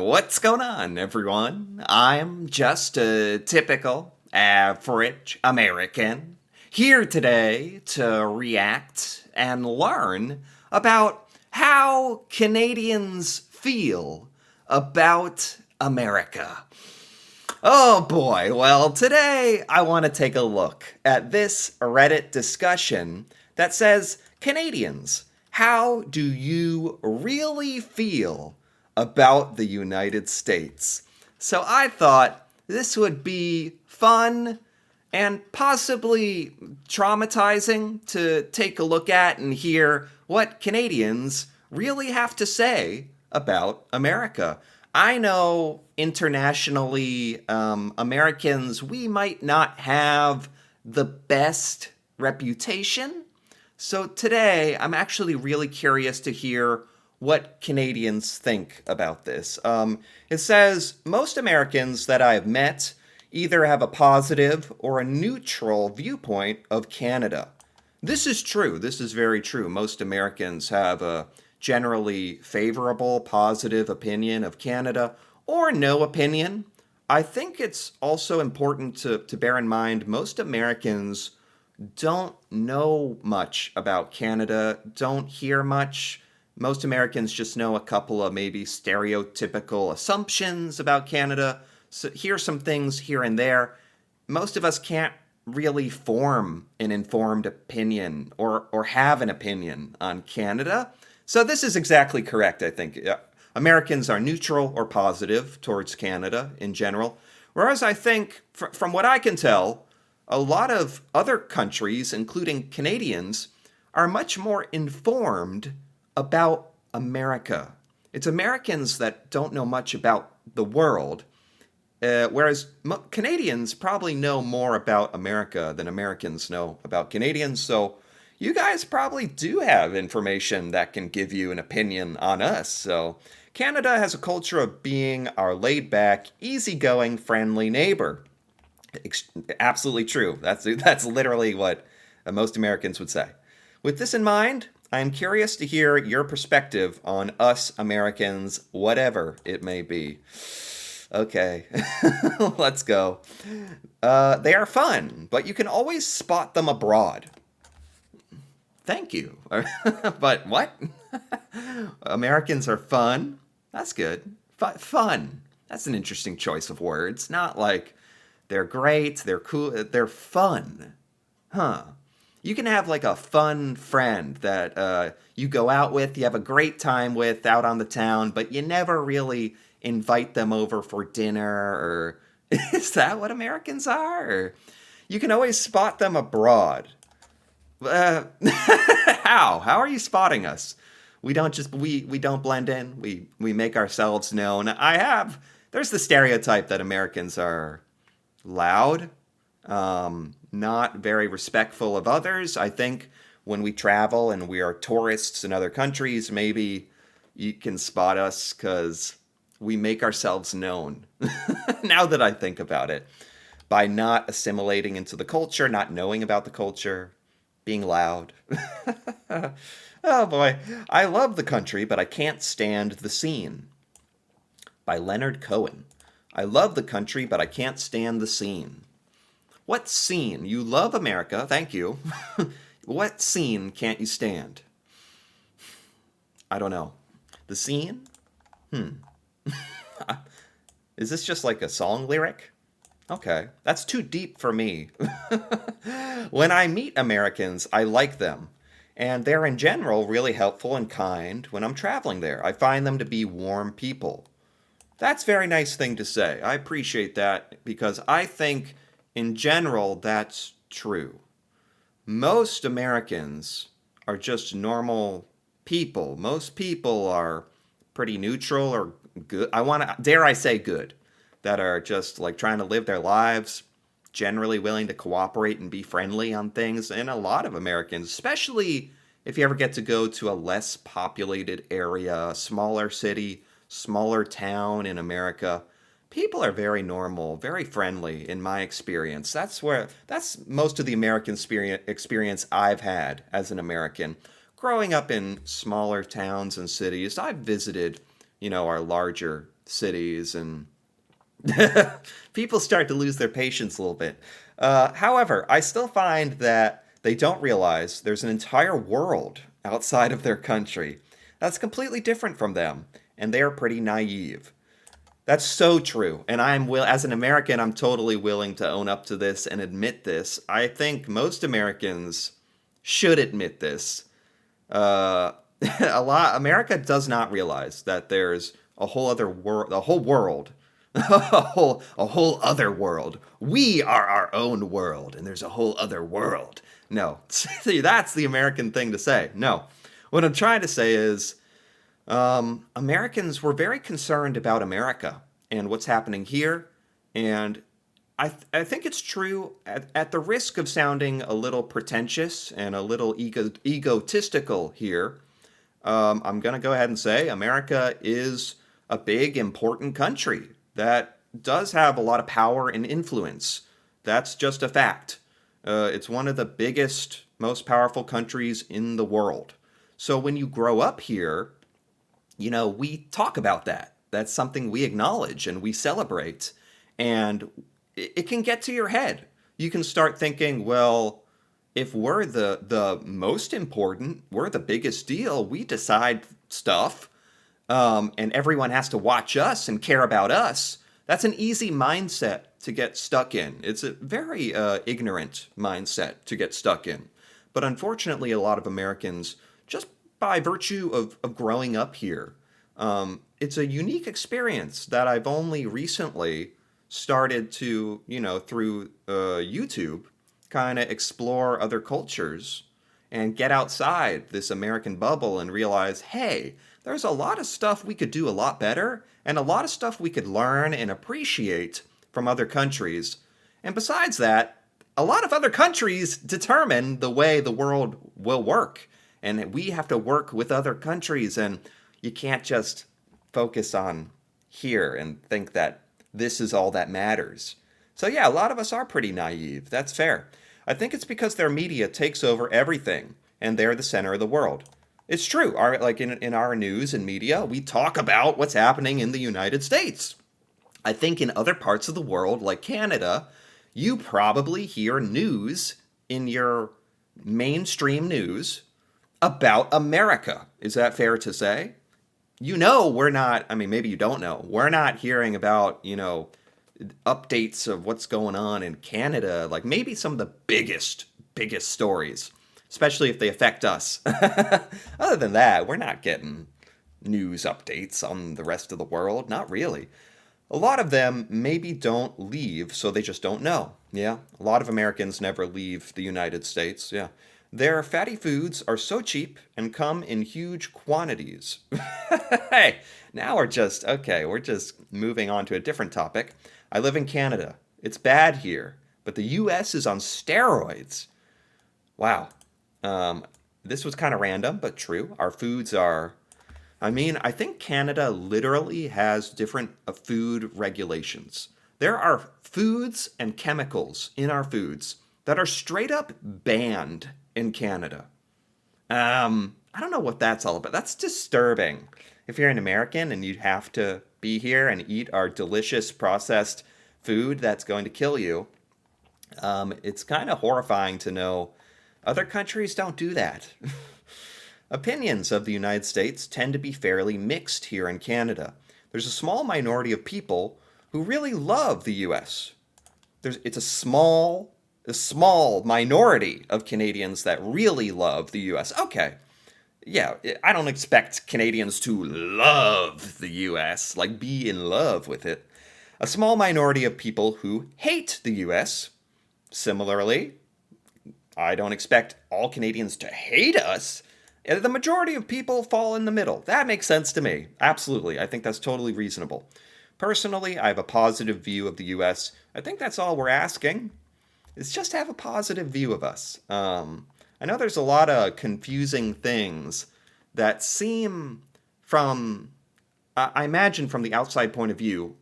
What's going on, everyone? I'm just a typical, average American here today to react and learn about how Canadians feel about America. Oh boy, well, today I want to take a look at this Reddit discussion that says, Canadians, how do you really feel about the United States? So I thought this would be fun and possibly traumatizing to take a look at and hear what Canadians really have to say about America. I know internationally, Americans, we might not have the best reputation. So today, I'm actually really curious to hear what Canadians think about this. It says most Americans that I have met either have a positive or a neutral viewpoint of Canada. This is true. This is very true. Most Americans have a generally favorable, positive opinion of Canada or no opinion. I think it's also important to bear in mind most Americans don't know much about Canada, don't hear much. Most Americans just know a couple of maybe stereotypical assumptions about Canada. So here's some things here and there. Most of us can't really form an informed opinion or have an opinion on Canada. So this is exactly correct, I think. Americans are neutral or positive towards Canada in general. Whereas I think, from what I can tell, a lot of other countries, including Canadians, are much more informed about America. It's Americans that don't know much about the world, whereas Canadians probably know more about America than Americans know about Canadians. So you guys probably do have information that can give you an opinion on us. So Canada has a culture of being our laid back, easygoing, friendly neighbor. Absolutely true. That's literally what most Americans would say. With this in mind, I am curious to hear your perspective on us Americans, whatever it may be. Okay, let's go. They are fun, but you can always spot them abroad. Thank you. But what? Americans are fun? That's good. Fun. That's an interesting choice of words. Not like they're great, they're cool, they're fun. Huh. You can have like a fun friend that you go out with, you have a great time with out on the town, but you never really invite them over for dinner, or is that what Americans are? Or you can always spot them abroad. How? How are you spotting us? We don't just we don't blend in. We make ourselves known. There's the stereotype that Americans are loud, not very respectful of others. I think when we travel and we are tourists in other countries, maybe you can spot us because we make ourselves known. Now that I think about it, by not assimilating into the culture, not knowing about the culture, being loud. Oh boy, I love the country, but I can't stand the scene. By Leonard Cohen. I love the country, but I can't stand the scene. What scene? You love America, thank you. What scene can't you stand? I don't know. The scene? Is this just like a song lyric? Okay, that's too deep for me. When I meet Americans, I like them. And they're in general really helpful and kind when I'm traveling there. I find them to be warm people. That's a very nice thing to say. I appreciate that because I think in general that's true. Most Americans are just normal people. Most people are pretty neutral or good. Dare I say good, that are just like trying to live their lives, generally willing to cooperate and be friendly on things. And a lot of Americans, especially if you ever get to go to a less populated area, a smaller city, smaller town in America, people are very normal, very friendly in my experience. That's most of the American experience I've had as an American. Growing up in smaller towns and cities, I've visited, our larger cities, and people start to lose their patience a little bit. However, I still find that they don't realize there's an entire world outside of their country that's completely different from them, and they are pretty naive. That's so true. And as an American, I'm totally willing to own up to this and admit this. I think most Americans should admit this. Uh, America does not realize that there's a whole other world, a whole world, a whole other world. We are our own world, and there's a whole other world. No, see, that's the American thing to say. No, what I'm trying to say is Americans were very concerned about America and what's happening here. And I think it's true at the risk of sounding a little pretentious and a little egotistical here. I'm going to go ahead and say America is a big, important country that does have a lot of power and influence. That's just a fact. It's one of the biggest, most powerful countries in the world. So when you grow up here, we talk about that. That's something we acknowledge and we celebrate. And it can get to your head. You can start thinking, well, if we're the most important, we're the biggest deal, we decide stuff, and everyone has to watch us and care about us. That's an easy mindset to get stuck in. It's a very ignorant mindset to get stuck in. But unfortunately, a lot of Americans, just by virtue of growing up here, it's a unique experience that I've only recently started to, through YouTube, kind of explore other cultures and get outside this American bubble and realize, hey, there's a lot of stuff we could do a lot better and a lot of stuff we could learn and appreciate from other countries. And besides that, a lot of other countries determine the way the world will work. And we have to work with other countries, and you can't just focus on here and think that this is all that matters. So yeah, a lot of us are pretty naive. That's fair. I think it's because their media takes over everything, and they're the center of the world. It's true. Like in our news and media, we talk about what's happening in the United States. I think in other parts of the world, like Canada, you probably hear news in your mainstream news about America. Is that fair to say? We're not, maybe you don't know, we're not hearing about, updates of what's going on in Canada, like maybe some of the biggest stories, especially if they affect us. Other than that, we're not getting news updates on the rest of the world. Not really. A lot of them maybe don't leave, so they just don't know. Yeah, a lot of Americans never leave the United States. Yeah. Their fatty foods are so cheap and come in huge quantities. Hey, now we're just moving on to a different topic. I live in Canada. It's bad here, but the US is on steroids. Wow. This was kind of random, but true. Our foods are, I think Canada literally has different food regulations. There are foods and chemicals in our foods that are straight up banned in Canada. I don't know what that's all about. That's disturbing. If you're an American and you have to be here and eat our delicious processed food that's going to kill you, it's kind of horrifying to know other countries don't do that. Opinions of the United States tend to be fairly mixed here in Canada. There's a small minority of people who really love the US. It's a small minority of Canadians that really love the US. Okay. Yeah, I don't expect Canadians to love the US, like be in love with it. A small minority of people who hate the US. Similarly, I don't expect all Canadians to hate us. The majority of people fall in the middle. That makes sense to me. Absolutely. I think that's totally reasonable. Personally, I have a positive view of the US. I think that's all we're asking. Is just have a positive view of us. I know there's a lot of confusing things that seem I imagine from the outside point of view,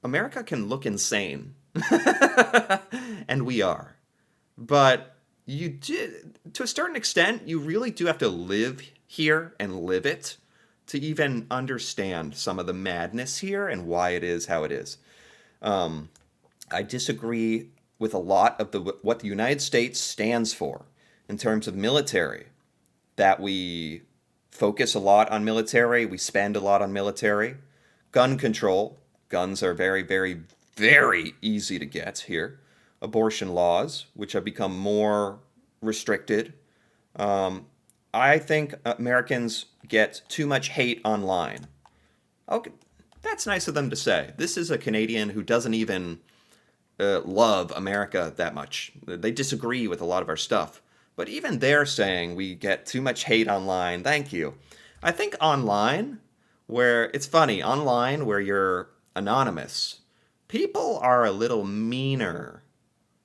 America can look insane. And we are. But to a certain extent, you really do have to live here and live it to even understand some of the madness here and why it is how it is. Um, I disagree with a lot of what the United States stands for in terms of military. That we focus a lot on military, we spend a lot on military. Gun control, guns are very, very, very easy to get here. Abortion laws, which have become more restricted. Um, I think Americans get too much hate online. Okay, that's nice of them to say. This is a Canadian who doesn't even love America that much. They disagree with a lot of our stuff. But even they're saying we get too much hate online. Thank you. I think online, where it's funny, online where you're anonymous, people are a little meaner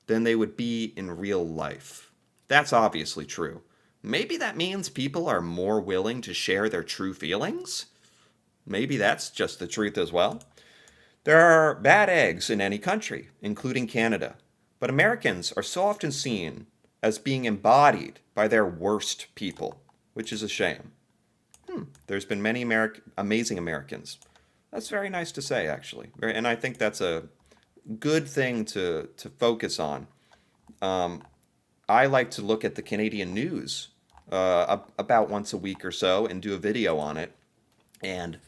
than they would be in real life. That's obviously true. Maybe that means people are more willing to share their true feelings? Maybe that's just the truth as well. There are bad eggs in any country, including Canada, but Americans are so often seen as being embodied by their worst people, which is a shame. There's been many amazing Americans. That's very nice to say, actually. And I think that's a good thing to focus on. Um, I like to look at the Canadian news about once a week or so and do a video on it. And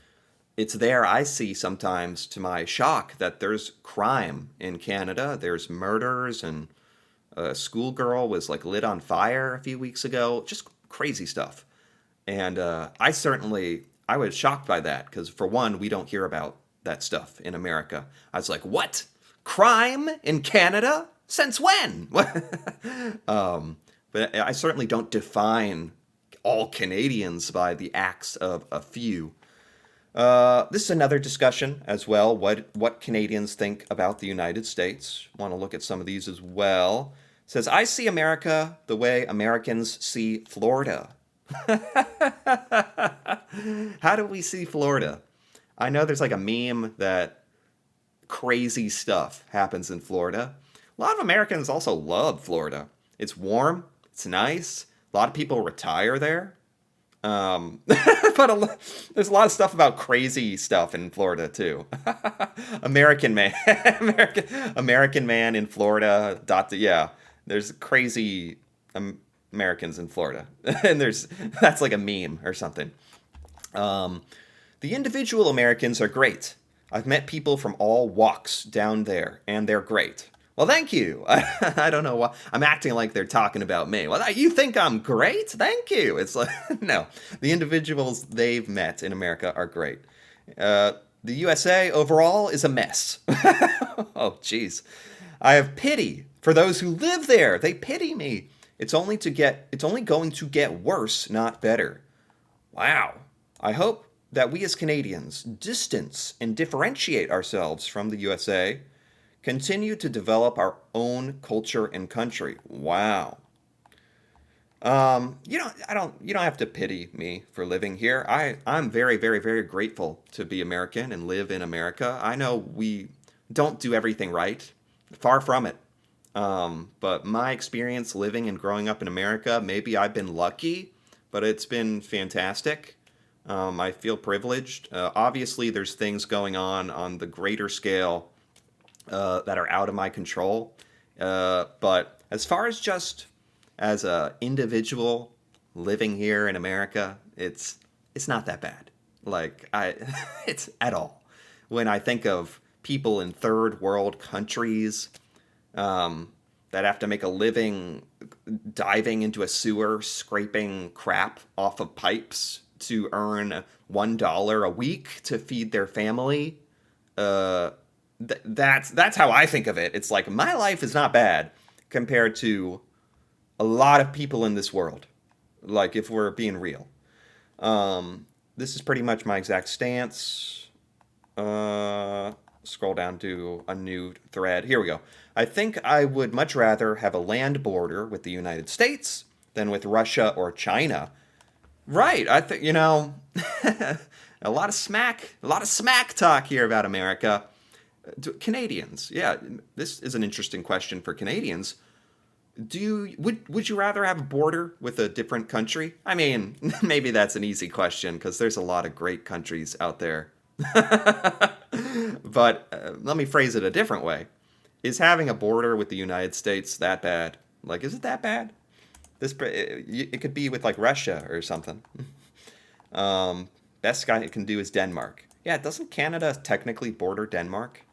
it's there I see sometimes, to my shock, that there's crime in Canada. There's murders, and a schoolgirl was like lit on fire a few weeks ago. Just crazy stuff. And I was shocked by that because, for one, we don't hear about that stuff in America. I was like, what? Crime in Canada? Since when? But I certainly don't define all Canadians by the acts of a few. This is another discussion as well. What Canadians think about the United States. Want to look at some of these as well. It says, I see America the way Americans see Florida. How do we see Florida? I know there's like a meme that crazy stuff happens in Florida. A lot of Americans also love Florida. It's warm, it's nice. A lot of people retire there. There's a lot of stuff about crazy stuff in Florida too. American man, American man in Florida. Yeah, there's crazy Americans in Florida, and that's like a meme or something. Um, the individual Americans are great. I've met people from all walks down there, and they're great. Well, thank you. I don't know why. I'm acting like they're talking about me. Well, you think I'm great? Thank you. It's like, no. The individuals they've met in America are great. The USA overall is a mess. Oh, jeez. I have pity for those who live there. They pity me. It's only going to get worse, not better. Wow. I hope that we as Canadians distance and differentiate ourselves from the USA, continue to develop our own culture and country. Wow. You don't have to pity me for living here. I'm very, very, very grateful to be American and live in America. I know we don't do everything right. Far from it. But my experience living and growing up in America, maybe I've been lucky, but it's been fantastic. I feel privileged. Obviously, there's things going on the greater scale that are out of my control. But as far as just as a individual living here in America, it's not that bad. Like it's at all. When I think of people in third world countries that have to make a living diving into a sewer, scraping crap off of pipes to earn $1 a week to feed their family. That's how I think of it. It's like my life is not bad compared to a lot of people in this world. Like, if we're being real. This is pretty much my exact stance. Scroll down to a new thread. Here we go. I think I would much rather have a land border with the United States than with Russia or China. Right. I think, a lot of smack talk here about America. Canadians. Yeah, this is an interesting question for Canadians. Would you rather have a border with a different country? I mean, maybe that's an easy question because there's a lot of great countries out there. But let me phrase it a different way. Is having a border with the United States that bad? Like, is it that bad? It could be with like Russia or something. Best guy it can do is Denmark. Yeah, doesn't Canada technically border Denmark?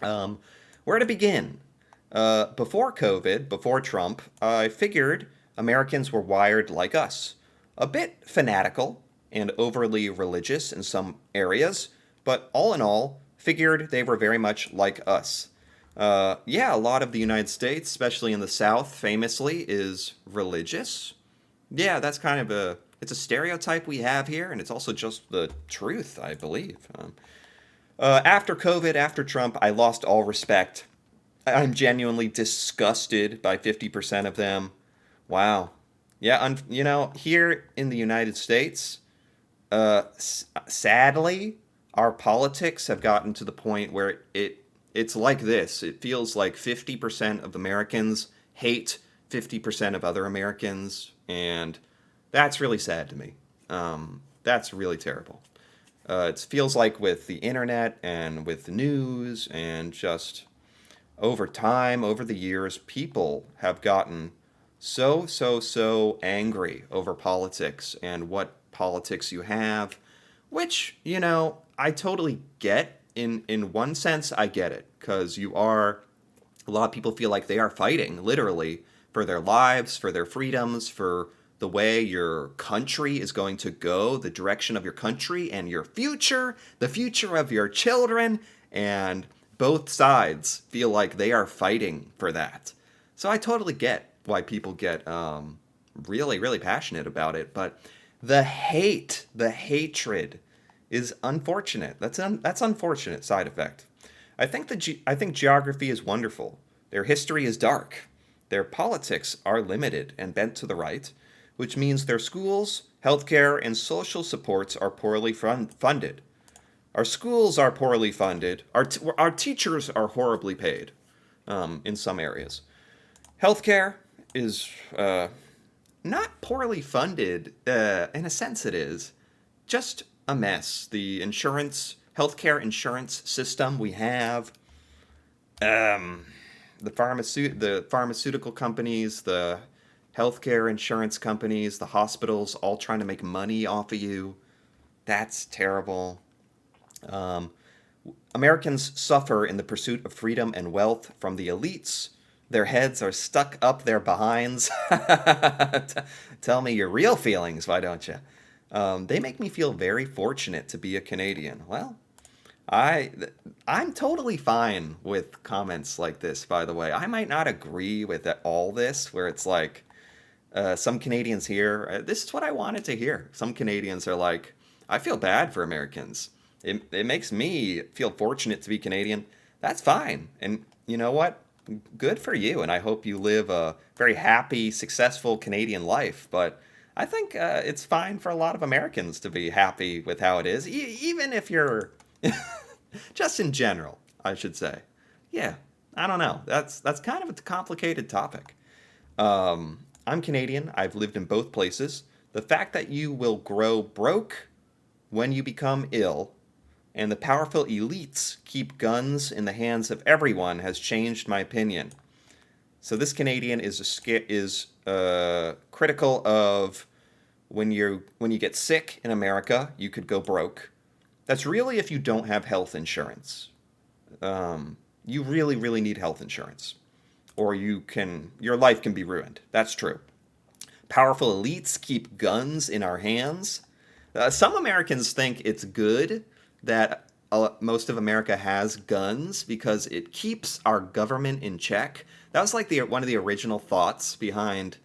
Um, where to begin? Before COVID, before Trump, I figured Americans were wired like us. A bit fanatical and overly religious in some areas, but all in all, figured they were very much like us. Yeah, a lot of the United States, especially in the South, famously, is religious. Yeah, that's kind of it's a stereotype we have here, and it's also just the truth, I believe. After COVID, after Trump, I lost all respect. I'm genuinely disgusted by 50% of them. Wow. Yeah, here in the United States, sadly, our politics have gotten to the point where it's like this. It feels like 50% of Americans hate 50% of other Americans, and that's really sad to me. That's really terrible. It feels like with the internet and with the news and just over time, over the years, people have gotten so angry over politics and what politics you have, which, I totally get. In one sense, I get it, because a lot of people feel like they are fighting, literally, for their lives, for their freedoms, for the way your country is going to go, the direction of your country and your future, the future of your children, and both sides feel like they are fighting for that. So I totally get why people get really, really passionate about it, but the hatred is unfortunate. That's unfortunate side effect. I think geography is wonderful. Their history is dark. Their politics are limited and bent to the right, which means their schools, healthcare, and social supports are poorly funded. Our schools are poorly funded. Our teachers are horribly paid in some areas. Healthcare is not poorly funded. In a sense, it is just a mess. The healthcare insurance system we have, um, the pharmaceutical companies, the healthcare insurance companies, the hospitals, all trying to make money off of you. That's terrible. Um, Americans suffer in the pursuit of freedom and wealth from the elites. Their heads are stuck up their behinds. Tell me your real feelings, why don't you? They make me feel very fortunate to be a Canadian. Well, I I'm totally fine with comments like this, by the way. I might not agree with all this, where it's like some Canadians here, this is what I wanted to hear. Some Canadians are like, I feel bad for Americans. It makes me feel fortunate to be Canadian. That's fine. And you know what? Good for you. And I hope you live a very happy, successful Canadian life. But I think it's fine for a lot of Americans to be happy with how it is, even if you're just in general, I should say. Yeah, I don't know. That's kind of a complicated topic. I'm Canadian. I've lived in both places. The fact that you will grow broke when you become ill and the powerful elites keep guns in the hands of everyone has changed my opinion. So this Canadian is critical of when you get sick in America, you could go broke. That's really if you don't have health insurance. You really, really need health insurance, or your life can be ruined. That's true. Powerful elites keep guns in our hands. Some Americans think it's good that most of America has guns because it keeps our government in check. That was like one of the original thoughts behind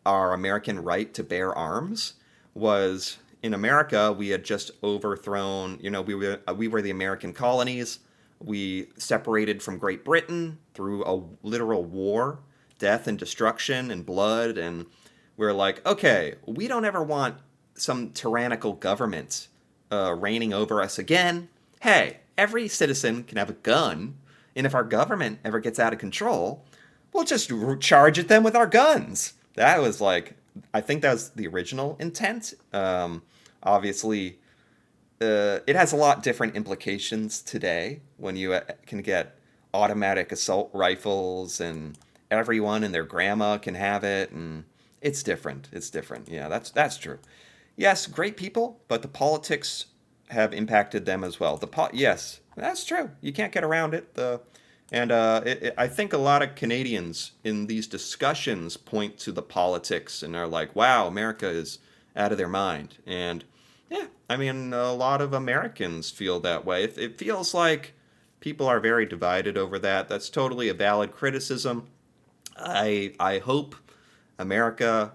our American right to bear arms. Was in America we had just overthrown. We were the American colonies. We separated from Great Britain through a literal war, death and destruction and blood, and we're like, okay, we don't ever want some tyrannical government reigning over us again. Hey, every citizen can have a gun, and if our government ever gets out of control, we'll just charge at them with our guns. That was like, I think that was the original intent. Obviously, it has a lot different implications today when you can get automatic assault rifles and everyone and their grandma can have it, and it's different. It's different. Yeah, that's true. Yes, great people, but the politics have impacted them as well. Yes, that's true. You can't get around it. I think a lot of Canadians in these discussions point to the politics and are like, "Wow, America is out of their mind." And yeah, I mean, a lot of Americans feel that way. It feels like people are very divided over that. That's totally a valid criticism. I hope America,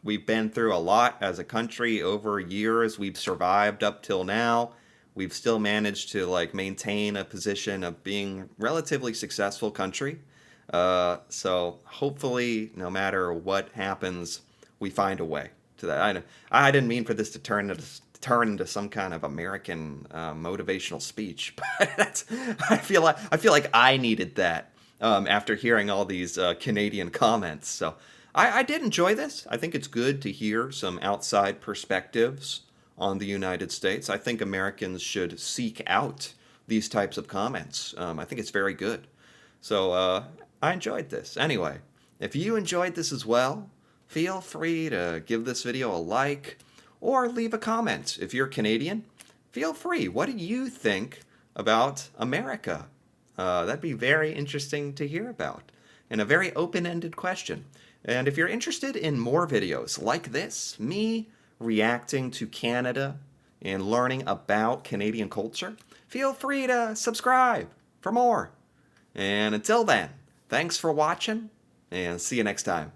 we've been through a lot as a country over years. We've survived up till now. We've still managed to like maintain a position of being relatively successful country. So hopefully, no matter what happens, we find a way to that. I didn't mean for this to turn into some kind of American motivational speech, but I feel like I needed that after hearing all these Canadian comments. So I did enjoy this. I think it's good to hear some outside perspectives on the United States. I think Americans should seek out these types of comments. I think it's very good. So I enjoyed this. Anyway, if you enjoyed this as well, feel free to give this video a like or leave a comment. If you're Canadian, feel free. What do you think about America? That'd be very interesting to hear about, and a very open-ended question. And if you're interested in more videos like this, me reacting to Canada and learning about Canadian culture, feel free to subscribe for more. And until then, thanks for watching, and see you next time.